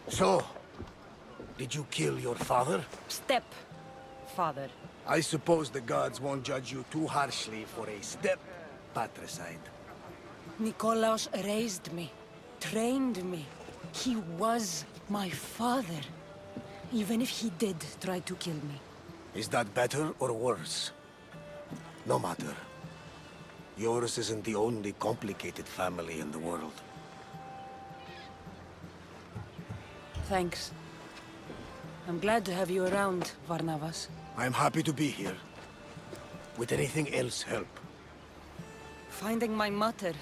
So, did you kill your father? Step-father. I suppose the gods won't judge you too harshly for a step-patricide. Nikolaos raised me, trained me. He was my father. Even if he did try to kill me. Is that better or worse? No matter. Yours isn't the only complicated family in the world. Thanks. I'm glad to have you around, Varnavas. I'm happy to be here. Would anything else help? Finding my mother.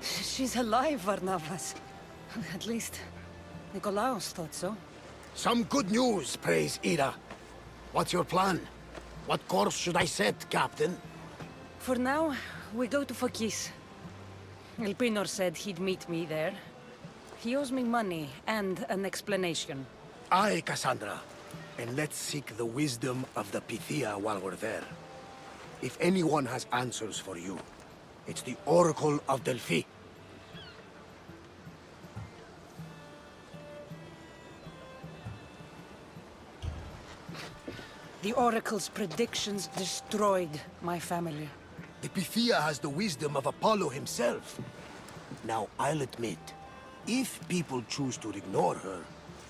She's alive, Varnavas. At least, Nikolaos thought so. Some good news, praise Ira. What's your plan? What course should I set, Captain? For now, we go to Phokis. Elpinor said he'd meet me there. He owes me money and an explanation. Aye, Cassandra. And let's seek the wisdom of the Pythia while we're there. If anyone has answers for you, it's the Oracle of Delphi. The Oracle's predictions destroyed my family. The Pythia has the wisdom of Apollo himself. Now, I'll admit, if people choose to ignore her,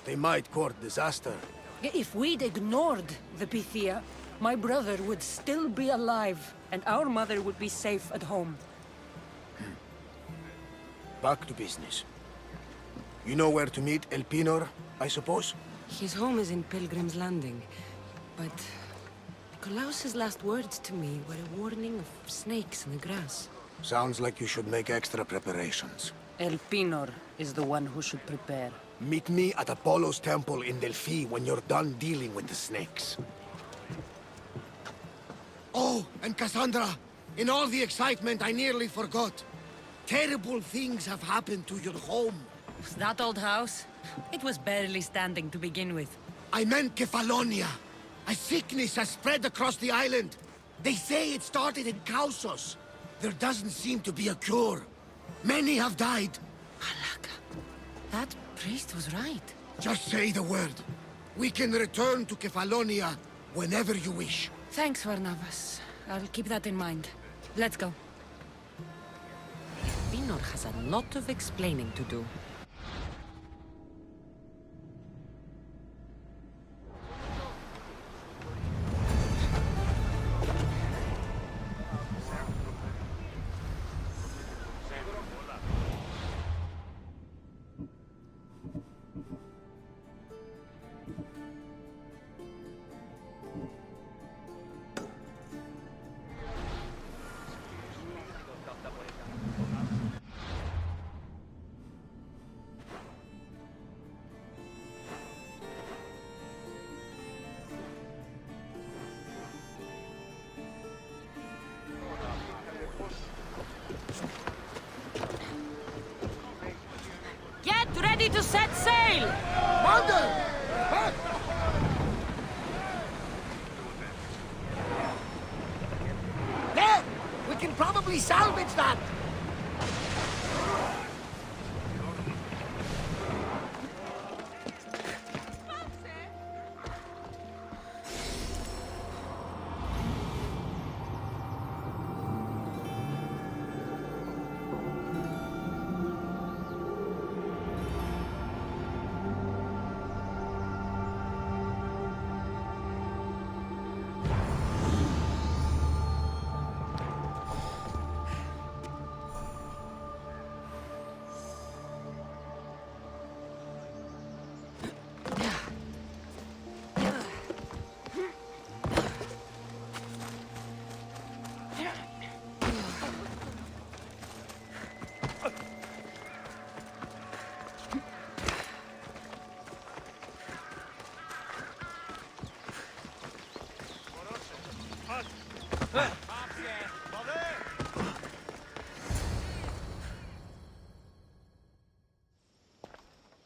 they might court disaster. If we'd ignored the Pythia, my brother would still be alive, and our mother would be safe at home. Back to business. You know where to meet Elpinor, I suppose? His home is in Pilgrim's Landing, but Nikolaos's last words to me were a warning of snakes in the grass. Sounds like you should make extra preparations. Elpinor is the one who should prepare. Meet me at Apollo's temple in Delphi when you're done dealing with the snakes. Oh, and Cassandra, in all the excitement I nearly forgot. Terrible things have happened to your home. That old house? It was barely standing to begin with. I meant Kefalonia. A sickness has spread across the island. They say it started in Kausos. There doesn't seem to be a cure. Many have died. Alaka, that priest was right. Just say the word. We can return to Kefalonia whenever you wish. Thanks, Varnavas. I'll keep that in mind. Let's go. Elpinor has a lot of explaining to do. Get ready to set sail! Mother! There! We can probably salvage that!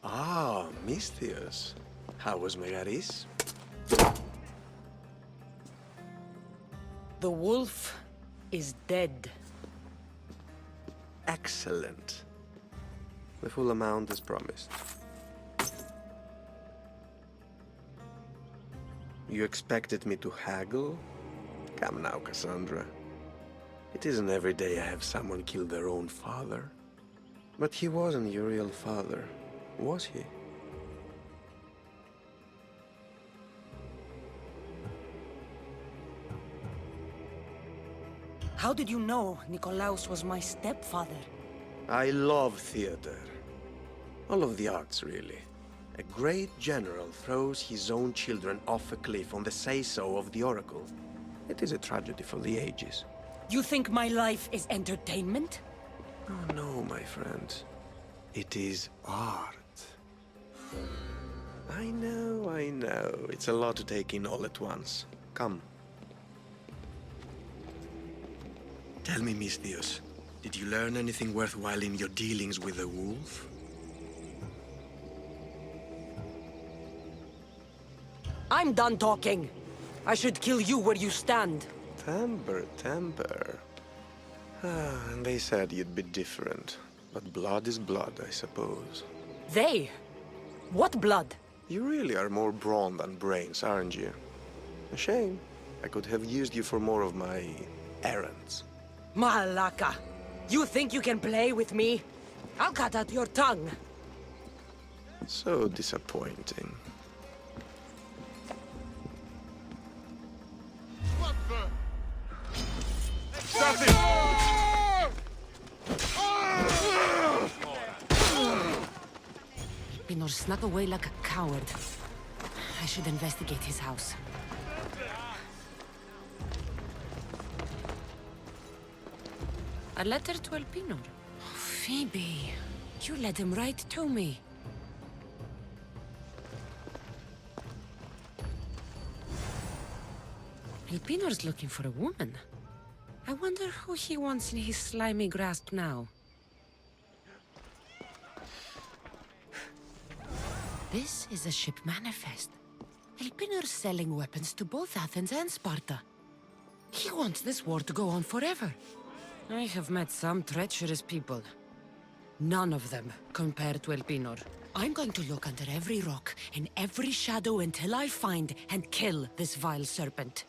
Ah, Mistios. How was Megaris? The wolf is dead. Excellent. The full amount as promised. You expected me to haggle? Come now, Cassandra. It isn't every day I have someone kill their own father. But he wasn't your real father, was he? How did you know Nikolaos was my stepfather? I love theater. All of the arts, really. A great general throws his own children off a cliff on the say-so of the Oracle. It is a tragedy for the ages. You think my life is entertainment? Oh no, my friend. It is art. I know. It's a lot to take in all at once. Come. Tell me, Misthios, did you learn anything worthwhile in your dealings with the wolf? I'm done talking. I should kill you where you stand. Temper. And they said you'd be different. But blood is blood, I suppose. They? What blood? You really are more brawn than brains, aren't you? A shame. I could have used you for more of my errands. Malaka! You think you can play with me? I'll cut out your tongue. So disappointing. What the? Stop it! Pinor snuck away like a coward. I should investigate his house. A letter to Elpinor. Oh, Phoebe, you led him right to me. Elpinor's looking for a woman. I wonder who he wants in his slimy grasp now. This is a ship manifest. Elpinor's selling weapons to both Athens and Sparta. He wants this war to go on forever. I have met some treacherous people. None of them compared to Elpinor. I'm going to look under every rock and every shadow until I find and kill this vile serpent.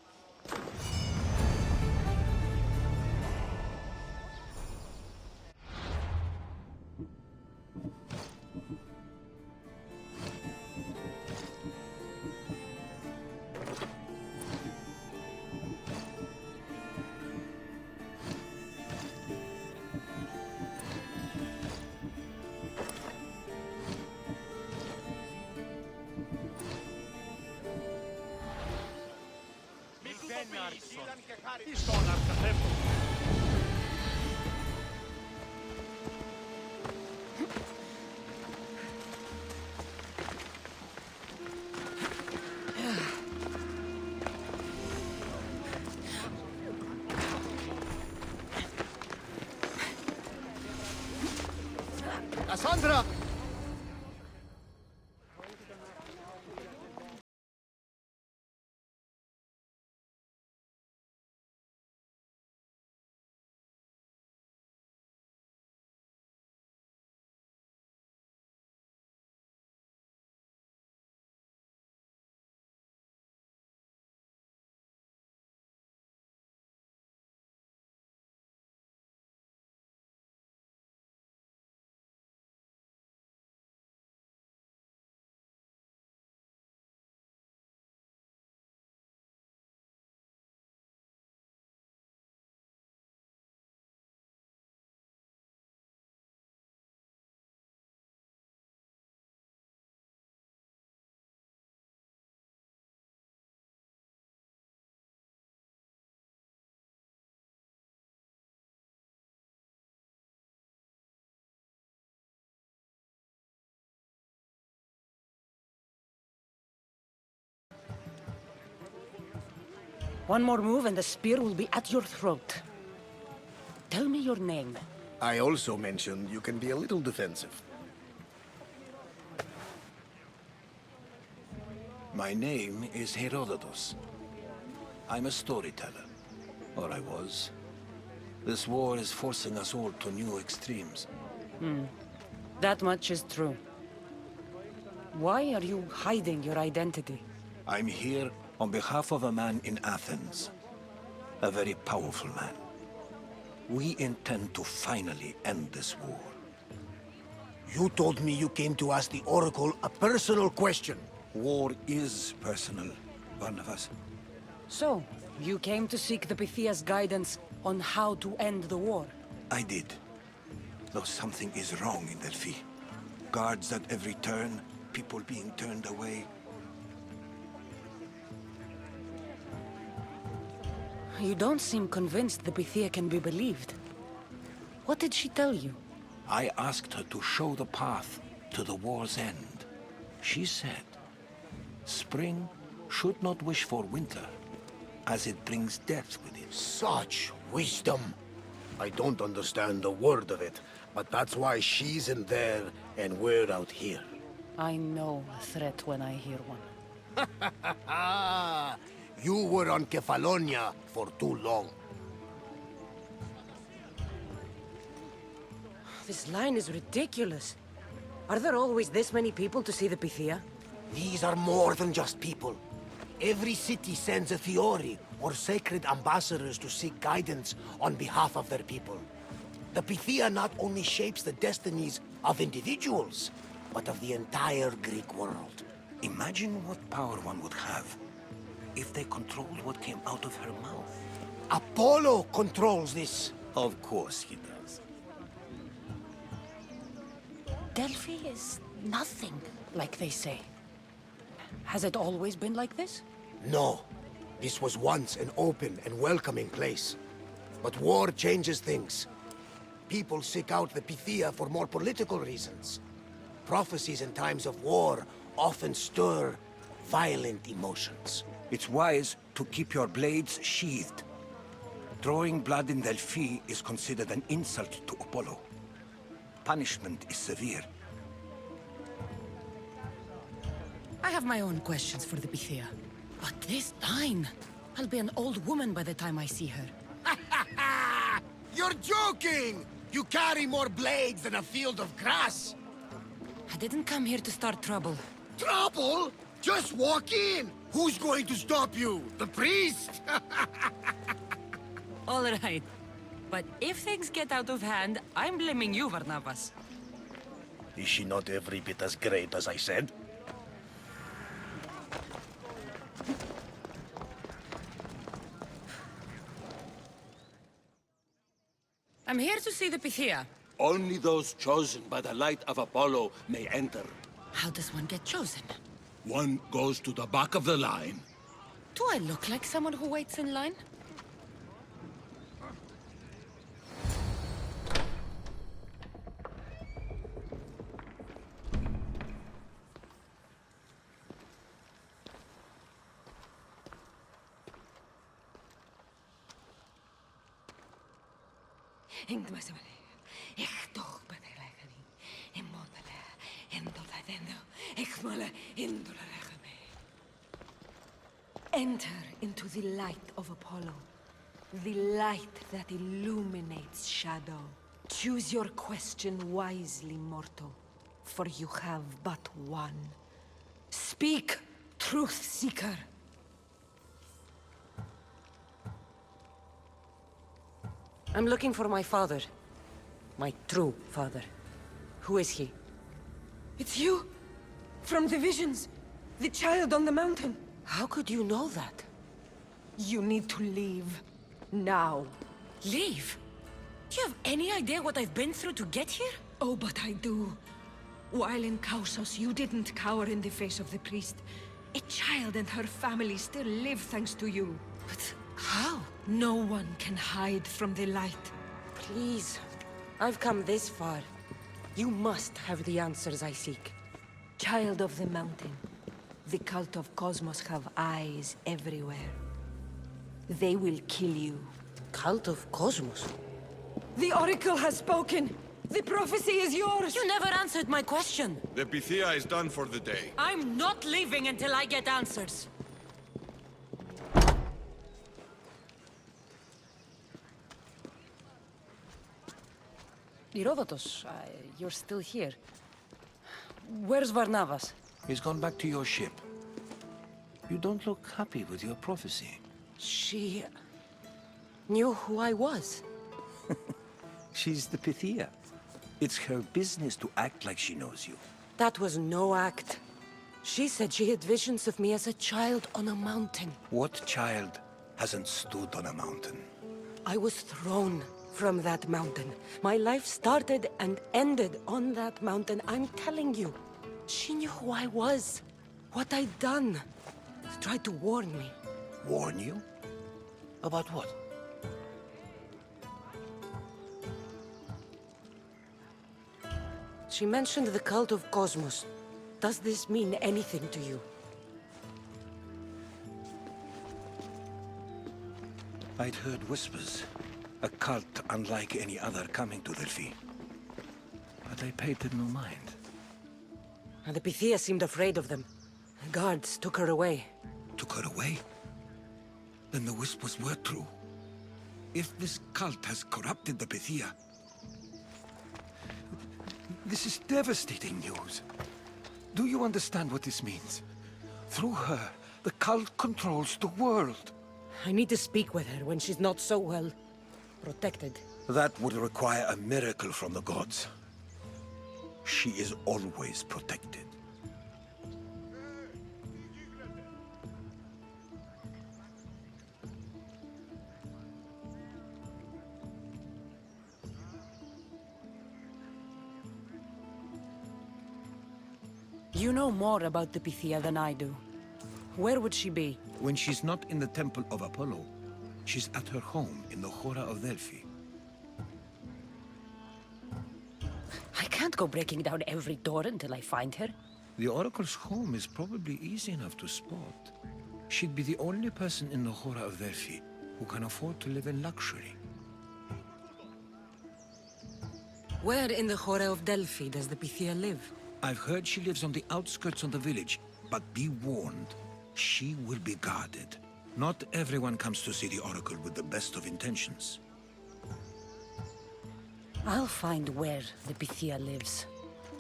Cassandra! One more move and the spear will be at your throat. Tell me your name. I also mentioned you can be a little defensive. My name is Herodotus. I'm a storyteller. Or I was. This war is forcing us all to new extremes. That much is true. Why are you hiding your identity? I'm here on behalf of a man in Athens. A very powerful man. We intend to finally end this war. You told me you came to ask the Oracle a personal question. War is personal, Barnabas. So, you came to seek the Pythia's guidance on how to end the war? I did. Though something is wrong in Delphi. Guards at every turn, people being turned away. You don't seem convinced the Pythia can be believed. What did she tell you? I asked her to show the path to the war's end. She said, spring should not wish for winter, as it brings death with it. Such wisdom. I don't understand a word of it, but that's why she's in there and we're out here. I know a threat when I hear one. You were on Kefalonia for too long. This line is ridiculous. Are there always this many people to see the Pythia? These are more than just people. Every city sends a Fiori or sacred ambassadors to seek guidance on behalf of their people. The Pythia not only shapes the destinies of individuals, but of the entire Greek world. Imagine what power one would have if they controlled what came out of her mouth. Apollo controls this. Of course he does. Delphi is nothing, like they say. Has it always been like this? No. This was once an open and welcoming place. But war changes things. People seek out the Pythia for more political reasons. Prophecies in times of war often stir violent emotions. It's wise to keep your blades sheathed. Drawing blood in Delphi is considered an insult to Apollo. Punishment is severe. I have my own questions for the Pythia. But this line... I'll be an old woman by the time I see her. You're joking! You carry more blades than a field of grass! I didn't come here to start trouble. Trouble? Just walk in! Who's going to stop you? The priest? All right. But if things get out of hand, I'm blaming you, Barnabas. Is she not every bit as great as I said? I'm here to see the Pythia. Only those chosen by the light of Apollo may enter. How does one get chosen? One goes to the back of the line. Do I look like someone who waits in line? Enter into the light of Apollo. The light that illuminates shadow. Choose your question wisely, mortal, for you have but one. Speak, truth seeker. I'm looking for my father. My true father. Who is he? It's you! From the visions! The child on the mountain! How could you know that? You need to leave. Now. Leave? Do you have any idea what I've been through to get here? Oh, but I do. While in Kausos, you didn't cower in the face of the priest. A child and her family still live thanks to you. But how? No one can hide from the light. Please. I've come this far. You must have the answers I seek. Child of the mountain. The cult of Cosmos have eyes everywhere. They will kill you. Cult of Cosmos? The Oracle has spoken! The prophecy is yours! You never answered my question! The Pythia is done for the day. I'm not leaving until I get answers! Herodotus, you're still here. Where's Varnavas? He's gone back to your ship. You don't look happy with your prophecy. She knew who I was. She's the Pythia. It's her business to act like she knows you. That was no act. She said she had visions of me as a child on a mountain. What child hasn't stood on a mountain? I was thrown from that mountain. My life started and ended on that mountain. I'm telling you. She knew who I was, what I'd done. Tried to warn me. Warn you? About what? She mentioned the cult of Cosmos. Does this mean anything to you? I'd heard whispers. A cult unlike any other coming to Delphi. But I paid them no mind. And the Pythia seemed afraid of them. Guards took her away. Took her away? Then the whispers were true. If this cult has corrupted the Pythia... This is devastating news. Do you understand what this means? Through her, the cult controls the world. I need to speak with her when she's not so well protected. That would require a miracle from the gods. She is always protected. You know more about the Pythia than I do. Where would she be? When she's not in the Temple of Apollo, she's at her home in the Hora of Delphi. I can't go breaking down every door until I find her. The Oracle's home is probably easy enough to spot. She'd be the only person in the Hora of Delphi who can afford to live in luxury. Where in the Hora of Delphi does the Pythia live? I've heard she lives on the outskirts of the village, but be warned, she will be guarded. Not everyone comes to see the Oracle with the best of intentions. I'll find where the Pythia lives,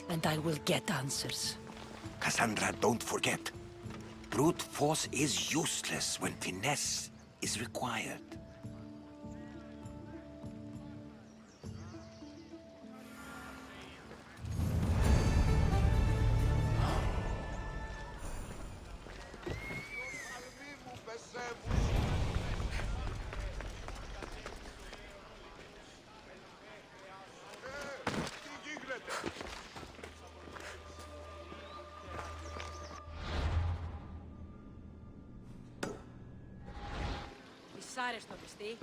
and I will get answers. Cassandra, don't forget. Brute force is useless when finesse is required. Άρεστο πιστή.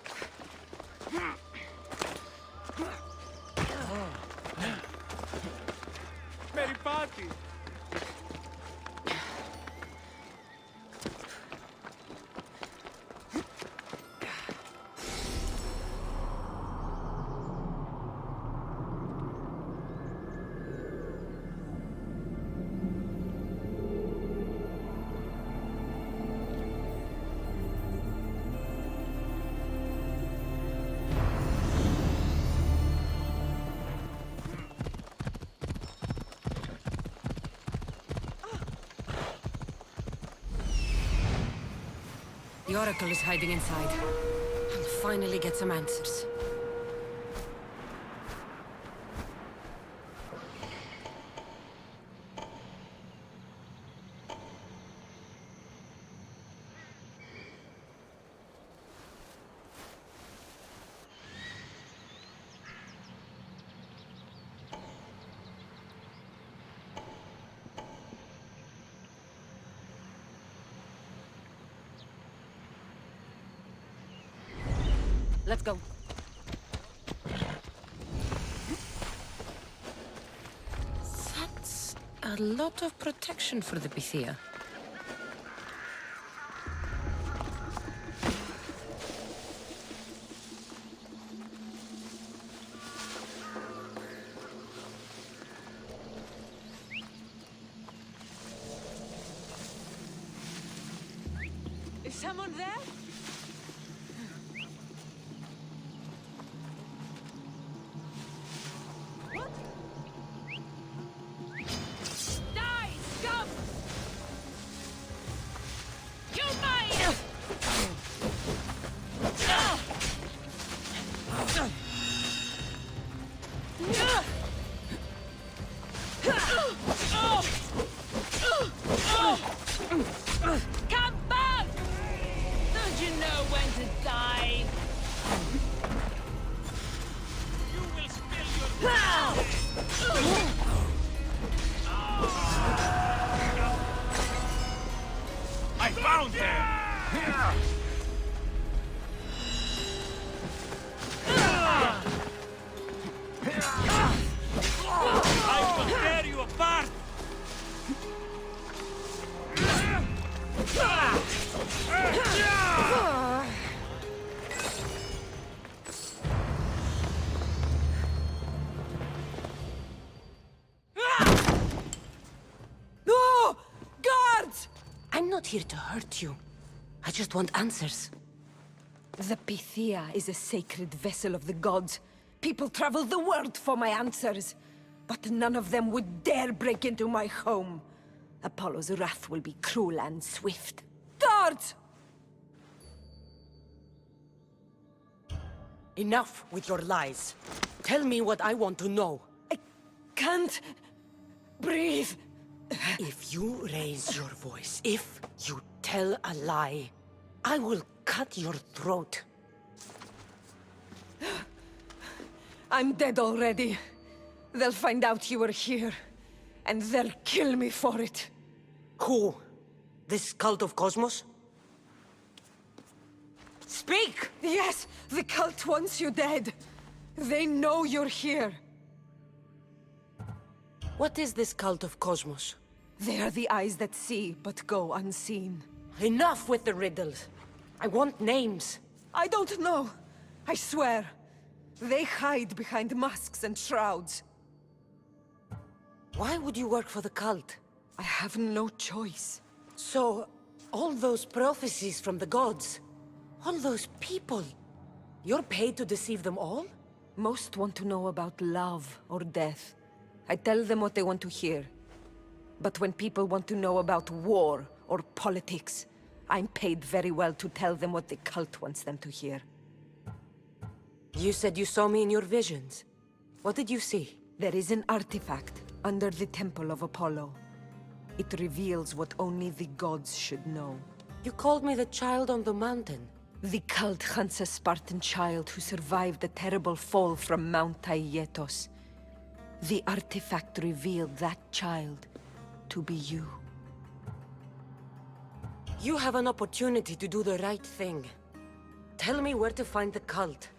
Περιπάτη! The Oracle is hiding inside. I'll finally get some answers. Let's go. That's a lot of protection for the Pythia. Is someone there? not here to hurt you. I just want answers. The Pythia is a sacred vessel of the gods. People travel the world for my answers. But none of them would dare break into my home. Apollo's wrath will be cruel and swift. Guards! Enough with your lies. Tell me what I want to know. I can't breathe. If you raise your voice, if you tell a lie, I will cut your throat. I'm dead already. They'll find out you were here, and they'll kill me for it. Who? This cult of Cosmos? Speak! Yes, the cult wants you dead. They know you're here. What is this cult of Cosmos? They are the eyes that see, but go unseen. Enough with the riddles. I want names. I don't know. I swear. They hide behind masks and shrouds. Why would you work for the cult? I have no choice. So, all those prophecies from the gods, all those people, you're paid to deceive them all? Most want to know about love or death. I tell them what they want to hear. But when people want to know about war or politics, I'm paid very well to tell them what the cult wants them to hear. You said you saw me in your visions. What did you see? There is an artifact under the Temple of Apollo. It reveals what only the gods should know. You called me the child on the mountain. The cult hunts a Spartan child who survived a terrible fall from Mount Aietos. The artifact revealed that child to be you. You have an opportunity to do the right thing. Tell me where to find the cult.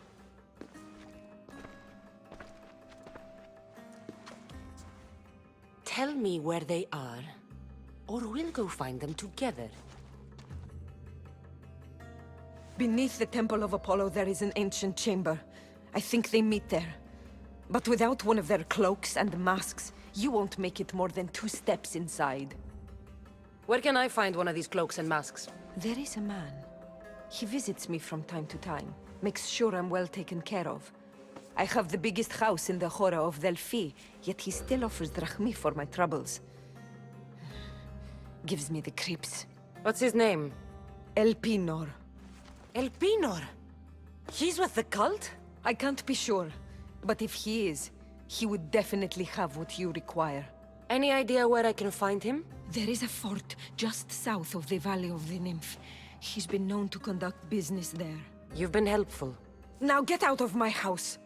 Tell me where they are, or we'll go find them together. Beneath the Temple of Apollo there is an ancient chamber. I think they meet there. But without one of their cloaks and masks, you won't make it more than 2 steps inside. Where can I find one of these cloaks and masks? There is a man. He visits me from time to time, makes sure I'm well taken care of. I have the biggest house in the Hora of Delphi, yet he still offers drachmi for my troubles. Gives me the creeps. What's his name? Elpinor. Elpinor? He's with the cult? I can't be sure, but if he is, he would definitely have what you require. Any idea where I can find him? There is a fort just south of the Valley of the Nymph. He's been known to conduct business there. You've been helpful. Now get out of my house!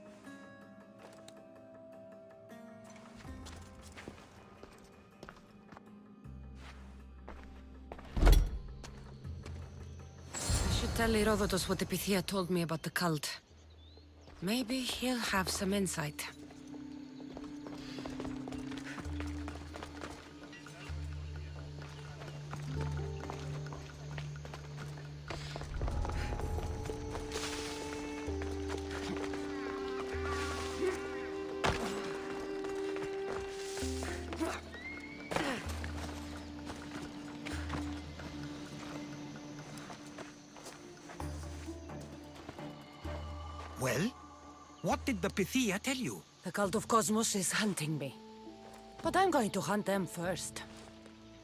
I should tell Herodotus what the Pythia told me about the cult. Maybe he'll have some insight. Well? What did the Pythia tell you? The cult of Cosmos is hunting me. But I'm going to hunt them first.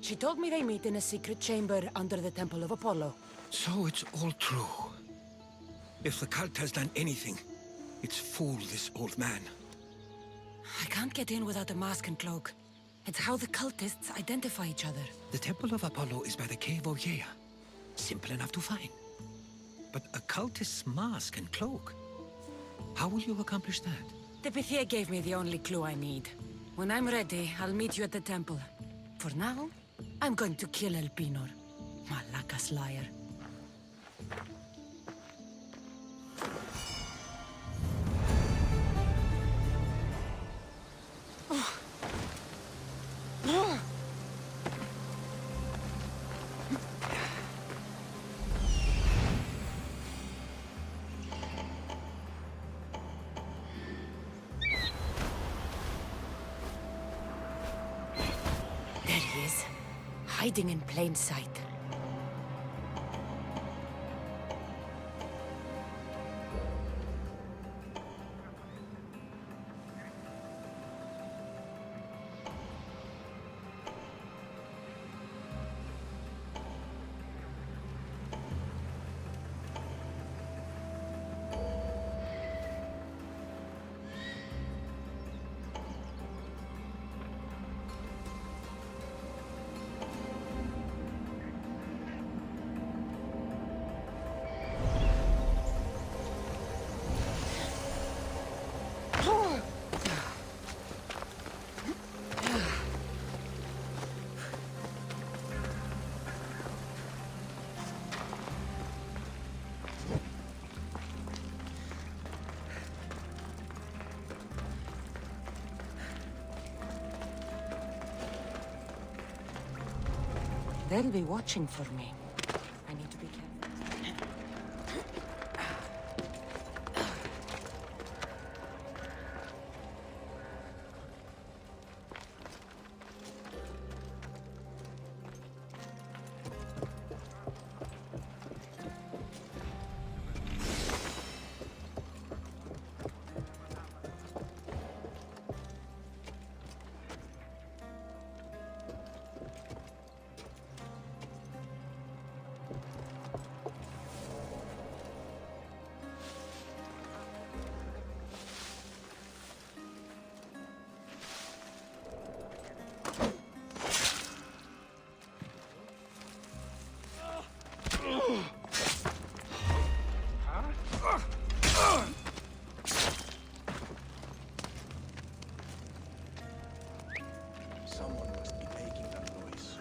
She told me they meet in a secret chamber under the Temple of Apollo. So it's all true. If the cult has done anything, it's fooled this old man. I can't get in without a mask and cloak. It's how the cultists identify each other. The Temple of Apollo is by the cave of Yea. Simple enough to find. But a cultist's mask and cloak? How will you accomplish that? The Pythia gave me the only clue I need. When I'm ready, I'll meet you at the temple. For now, I'm going to kill Elpinor. Malaka's liar. There he is, hiding in plain sight. They'll be watching for me. I need to be careful. Someone must be making that noise.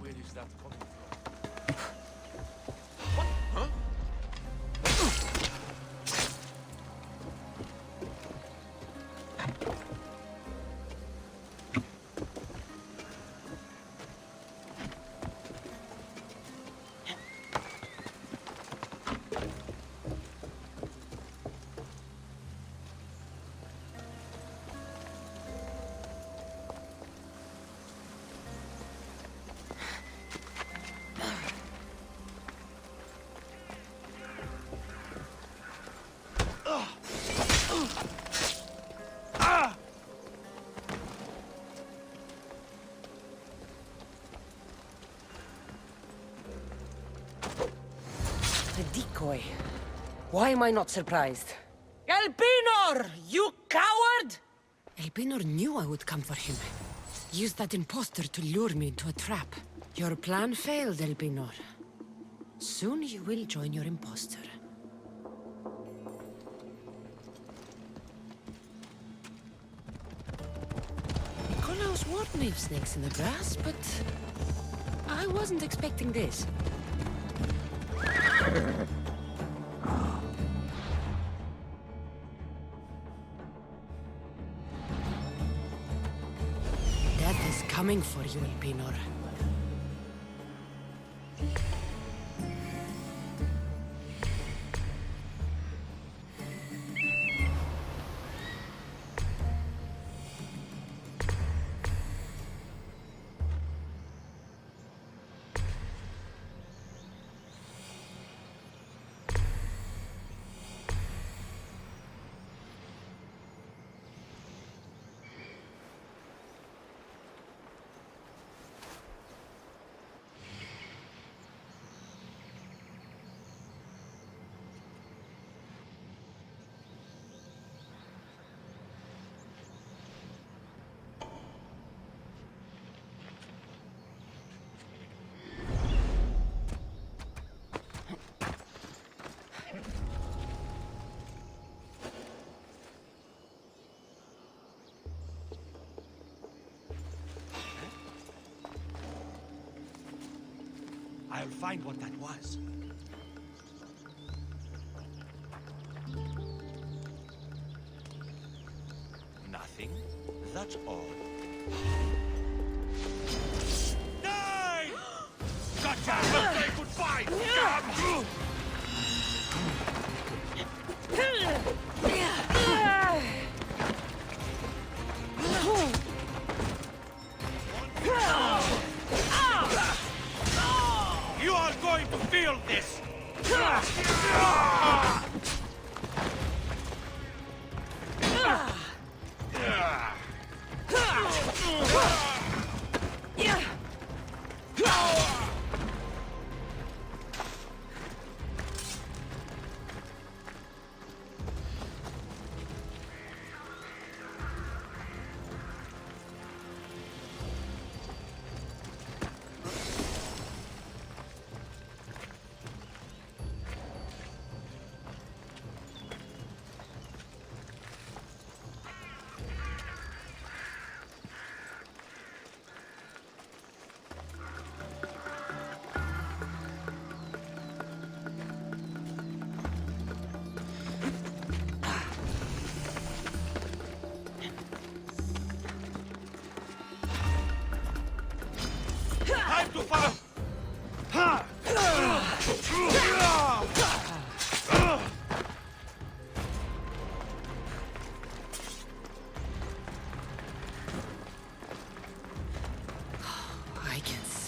Where is that coming from? What? Huh? The decoy. Why am I not surprised? Elpinor! You coward! Elpinor knew I would come for him. Used that impostor to lure me into a trap. Your plan failed, Elpinor. Soon you will join your impostor. Nikolaos warned me of snakes in the grass, but I wasn't expecting this. Death is coming for you, Elpinor. I'll find what that was. Nothing. That's all. Die! Gotcha! Let's say goodbye! You are going to feel this!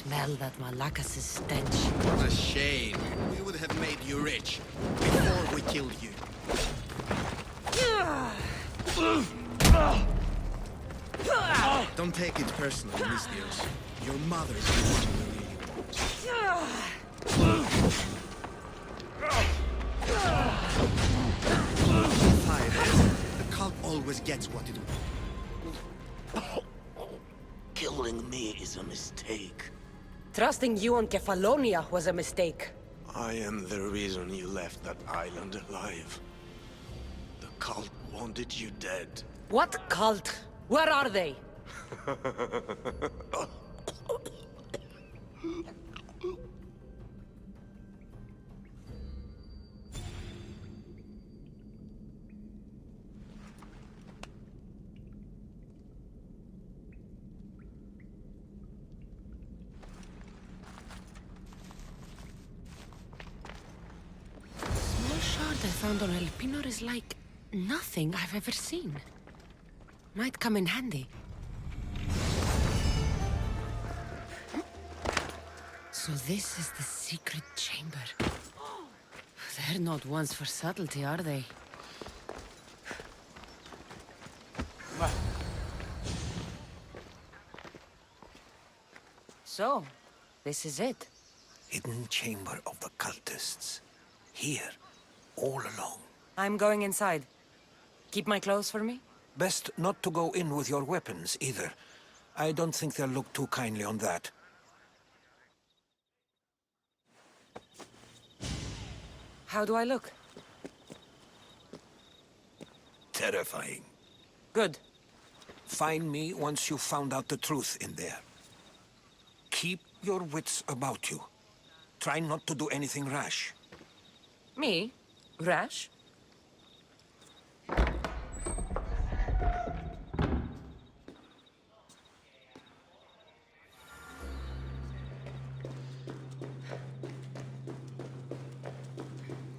smell that Malakas's stench. What a shame. We would have made you rich before we killed you. Don't take it personally, Mistios. Your mother's the one we really want. Firehead. The cult always gets what it wants. Killing me is a mistake. Trusting you on Kefalonia was a mistake. I am the reason you left that island alive. The cult wanted you dead. What cult? Where are they? Small shard I found on El Pinor is like nothing I've ever seen. Might come in handy. So this is the secret chamber. They're not ones for subtlety, are they? So, this is it. Hidden chamber of the cultists. Here, all alone. I'm going inside. Keep my clothes for me? Best not to go in with your weapons, either. I don't think they'll look too kindly on that. How do I look? Terrifying. Good. Find me once you've found out the truth in there. Keep your wits about you. Try not to do anything rash. Me? Rash?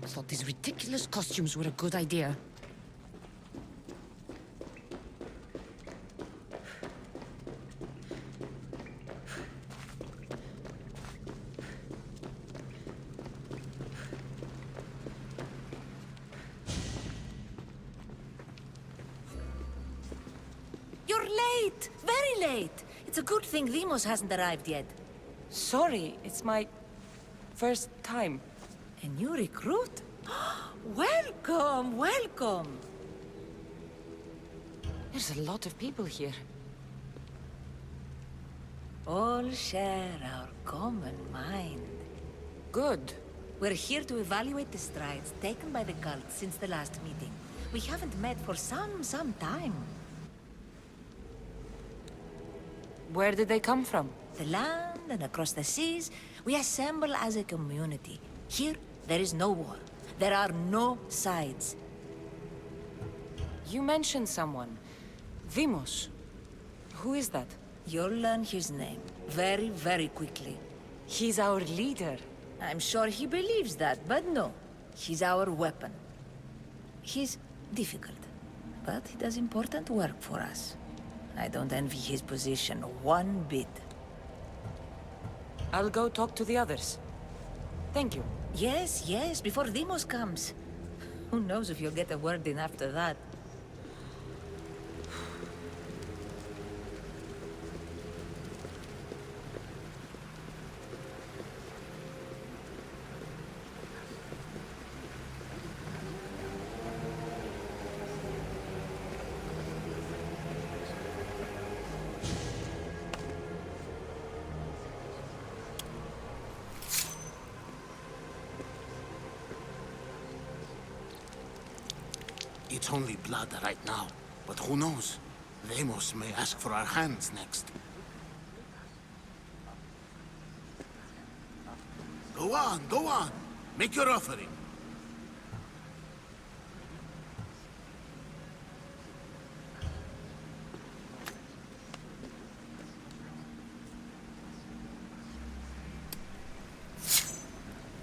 Thought these ridiculous costumes were a good idea. You're late! Very late! It's a good thing Demos hasn't arrived yet. Sorry, it's my first time. A new recruit? Welcome, welcome! There's a lot of people here. All share our common mind. Good. We're here to evaluate the strides taken by the cult since the last meeting. We haven't met for some time. Where did they come from? The land and across the seas, we assemble as a community. Here, there is no war. There are no sides. You mentioned someone. Vimos. Who is that? You'll learn his name very, very quickly. He's our leader. I'm sure he believes that, but no. He's our weapon. He's difficult, but he does important work for us. I don't envy his position one bit. I'll go talk to the others. Thank you. Yes, yes, before Demos comes. Who knows if you'll get a word in after that. It's only blood right now, but who knows? Demos may ask for our hands next. Go on, go on. Make your offering.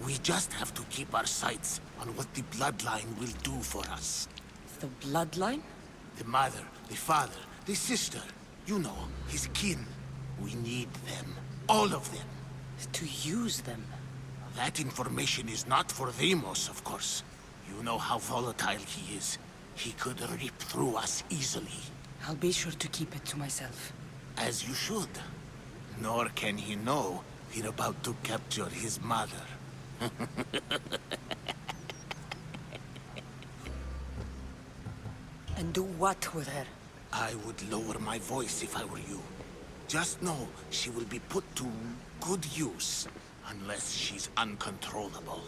We just have to keep our sights on what the bloodline will do for us. The bloodline? The mother, the father, the sister. You know, his kin. We need them. All of them. To use them. That information is not for Deimos, of course. You know how volatile he is. He could rip through us easily. I'll be sure to keep it to myself. As you should. Nor can he know we're about to capture his mother. And do what with her? I would lower my voice if I were you. Just know she will be put to good use, unless she's uncontrollable.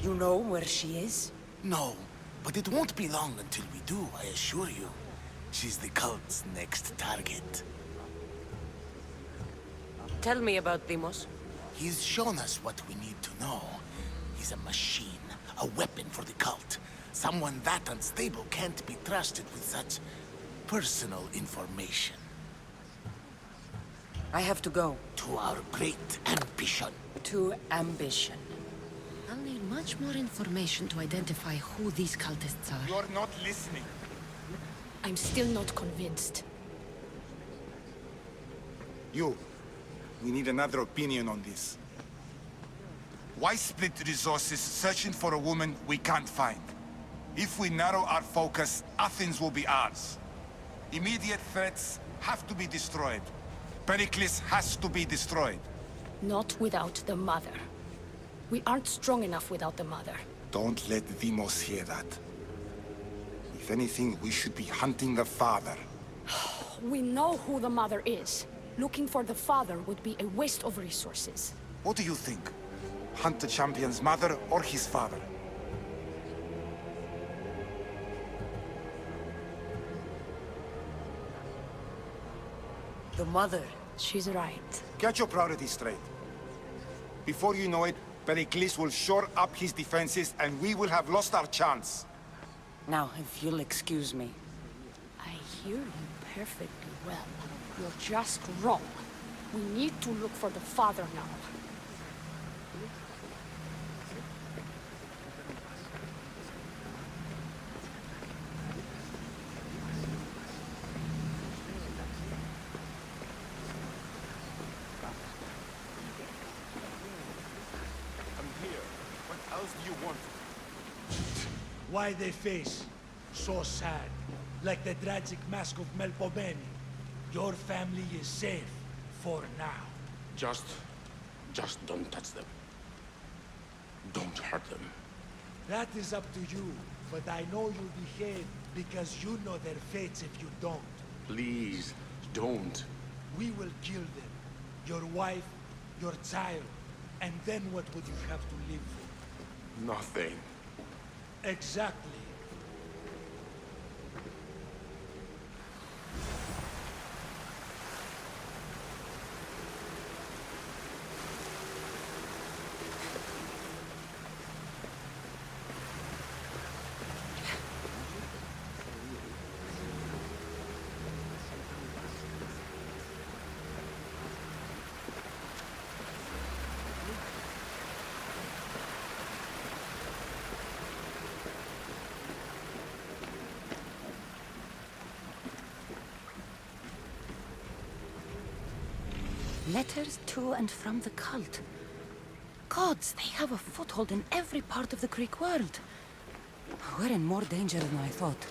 You know where she is? No, but it won't be long until we do, I assure you. She's the cult's next target. Tell me about Deimos. He's shown us what we need to know. He's a machine, a weapon for the cult. Someone that unstable can't be trusted with such personal information. I have to go. To our great ambition. To ambition. I'll need much more information to identify who these cultists are. You're not listening. I'm still not convinced. You. We need another opinion on this. Why split resources searching for a woman we can't find? If we narrow our focus, Athens will be ours. Immediate threats have to be destroyed. Pericles has to be destroyed. Not without the mother. We aren't strong enough without the mother. Don't let Deimos hear that. If anything, we should be hunting the father. We know who the mother is. Looking for the father would be a waste of resources. What do you think? Hunt the champion's mother or his father? The mother. She's right. Get your priorities straight. Before you know it, Pericles will shore up his defenses and we will have lost our chance. Now, if you'll excuse me. I hear you perfectly well. You're just wrong. We need to look for the father now. Why they face so sad, like the tragic mask of Melpomene. Your family is safe for now. Just don't touch them. Don't hurt them. That is up to you, but I know you'll behave because you know their fates if you don't. Please, don't. We will kill them. Your wife, your child, and then what would you have to live for? Nothing. Exactly. Letters to and from the cult. Gods, they have a foothold in every part of the Greek world. We're in more danger than I thought.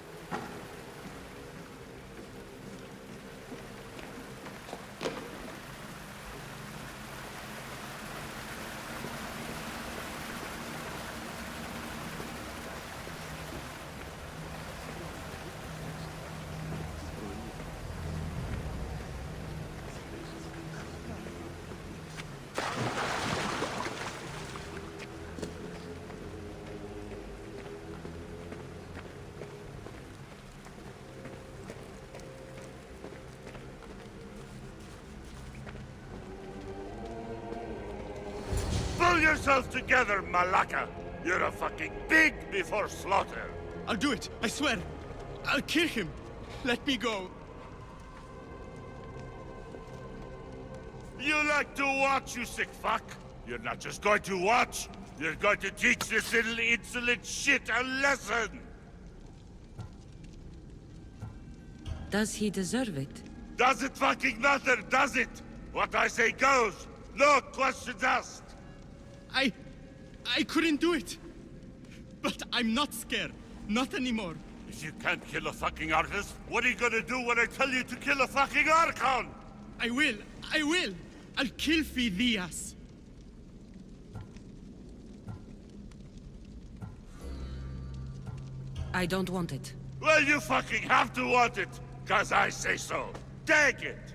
Pull yourself together, Malaka! You're a fucking pig before slaughter! I'll do it, I swear! I'll kill him! Let me go! You like to watch, you sick fuck? You're not just going to watch, you're going to teach this little insolent shit a lesson! Does he deserve it? Does it fucking matter, does it? What I say goes. No questions asked. I couldn't do it. But I'm not scared. Not anymore. If you can't kill a fucking artist, what are you gonna do when I tell you to kill a fucking Archon? I will. I'll kill Phidias. I don't want it. Well, you fucking have to want it, 'cause I say so. Take it!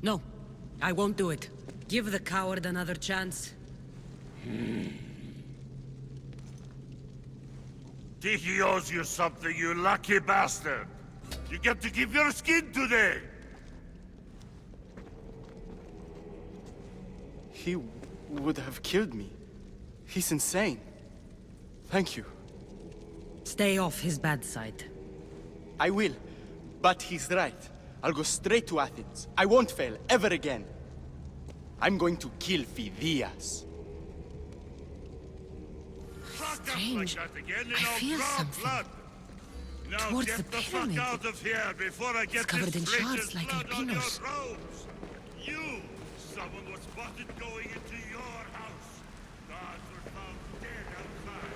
No, I won't do it. Give the coward another chance. Tiki owes you something, you lucky bastard. You get to give your skin today. He would have killed me. He's insane. Thank you. Stay off his bad side. I will. But he's right. I'll go straight to Athens. I won't fail, ever again. I'm going to kill Phidias. Strange. I feel something. Towards the pyramid. It's covered in shards like albinos. You! Someone was spotted going into your house. Guards were found dead outside.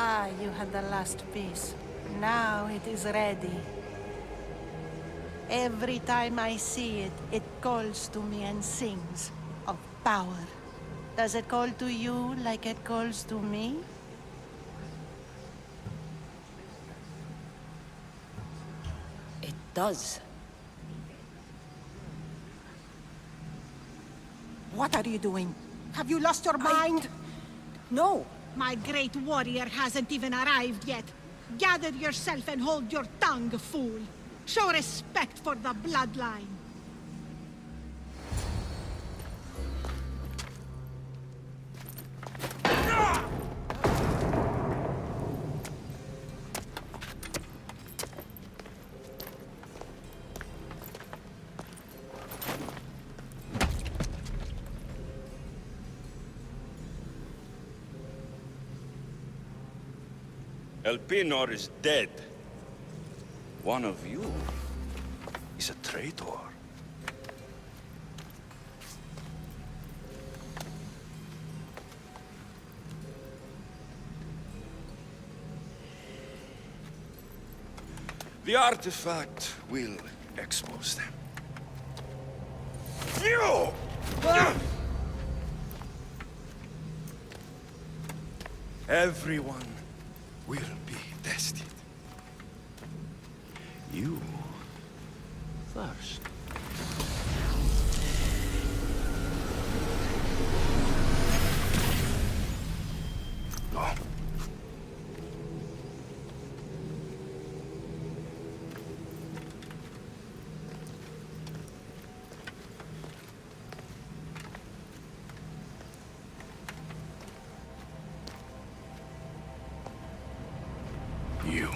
Ah, you had the last piece. Now it is ready. Every time I see it, it calls to me and sings of power. Does it call to you like it calls to me? It does. What are you doing? Have you lost your mind? No. My great warrior hasn't even arrived yet. Gather yourself and hold your tongue, fool. Show respect for the bloodline. Elpinor is dead. One of you is a traitor. The artifact will expose them. You! Everyone will be tested. You first. No. You.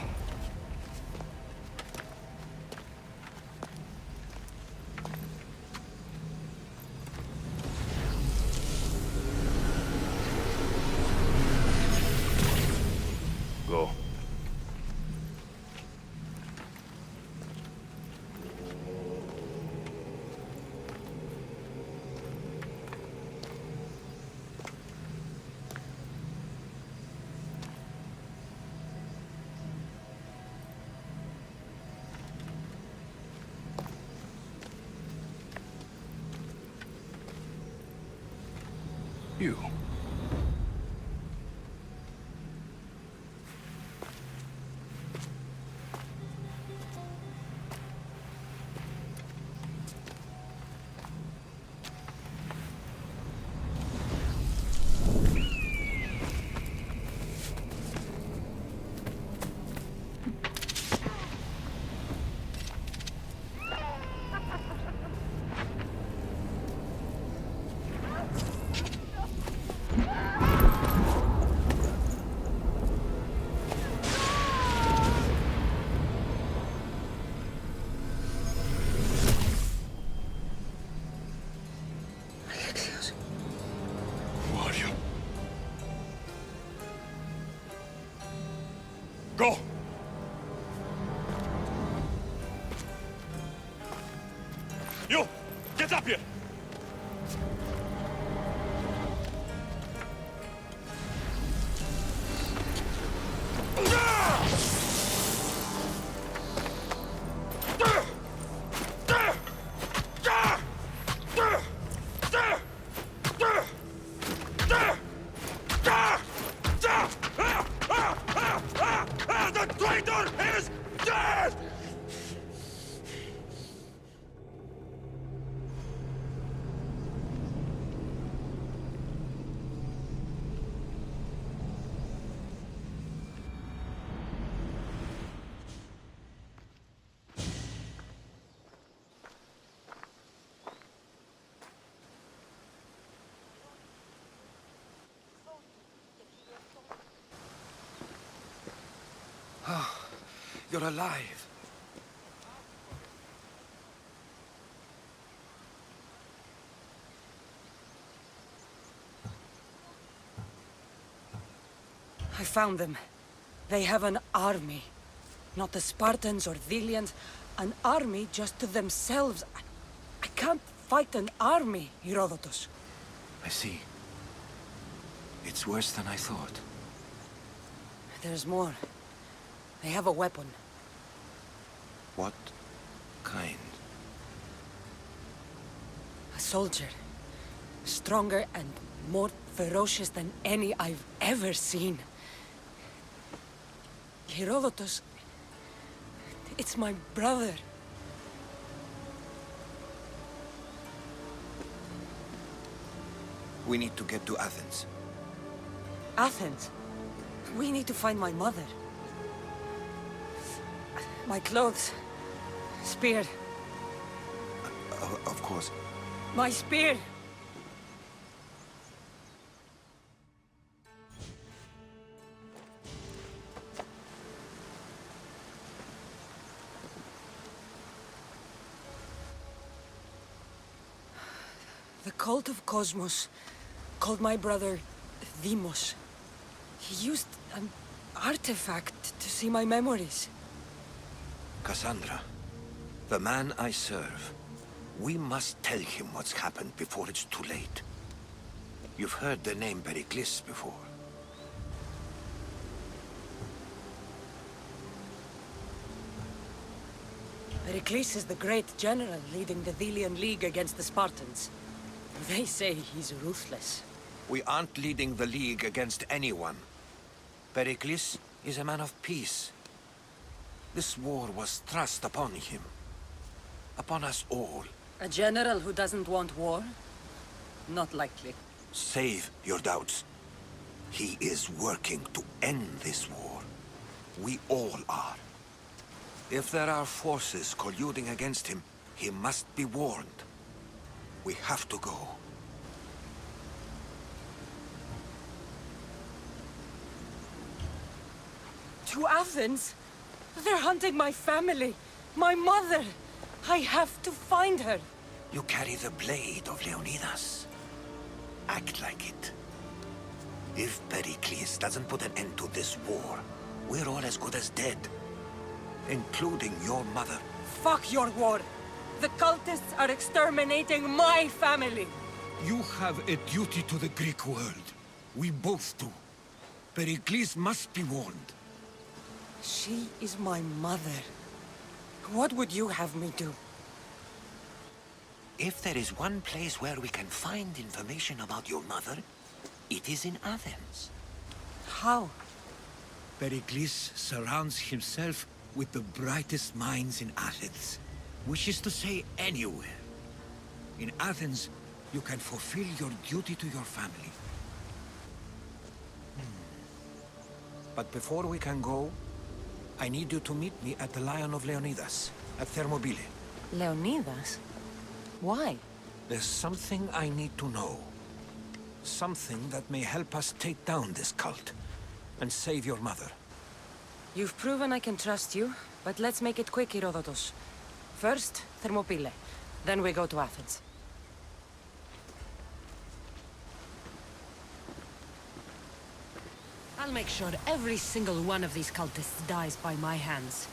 Go. You. Go! You! Get up here! The traitor is dead! You're alive. I found them. They have an army. Not the Spartans or Delians. An army just to themselves. I can't fight an army, Herodotus. I see. It's worse than I thought. There's more. They have a weapon. What kind? A soldier. Stronger and more ferocious than any I've ever seen. Herodotus... It's my brother. We need to get to Athens. Athens? We need to find my mother. My clothes. Spear. Of course. My spear! The cult of Cosmos called my brother Deimos. He used an artifact to see my memories. Cassandra, the man I serve. We must tell him what's happened before it's too late. You've heard the name Pericles before. Pericles is the great general leading the Delian League against the Spartans. They say he's ruthless. We aren't leading the League against anyone. Pericles is a man of peace. This war was thrust upon him. Upon us all. A general who doesn't want war? Not likely. Save your doubts. He is working to end this war. We all are. If there are forces colluding against him, he must be warned. We have to go. To Athens? They're hunting my family, my mother. I have to find her. You carry the blade of Leonidas. Act like it. If Pericles doesn't put an end to this war, we're all as good as dead. Including your mother. Fuck your war. The cultists are exterminating my family. You have a duty to the Greek world. We both do. Pericles must be warned. She is my mother. What would you have me do? If there is one place where we can find information about your mother, it is in Athens. How? Pericles surrounds himself with the brightest minds in Athens. Which is to say, anywhere. In Athens, you can fulfill your duty to your family. But before we can go, I need you to meet me at the Lion of Leonidas, at Thermopylae. Leonidas? Why? There's something I need to know. Something that may help us take down this cult and save your mother. You've proven I can trust you, but let's make it quick, Herodotus. First, Thermopylae. Then we go to Athens. I'll make sure every single one of these cultists dies by my hands.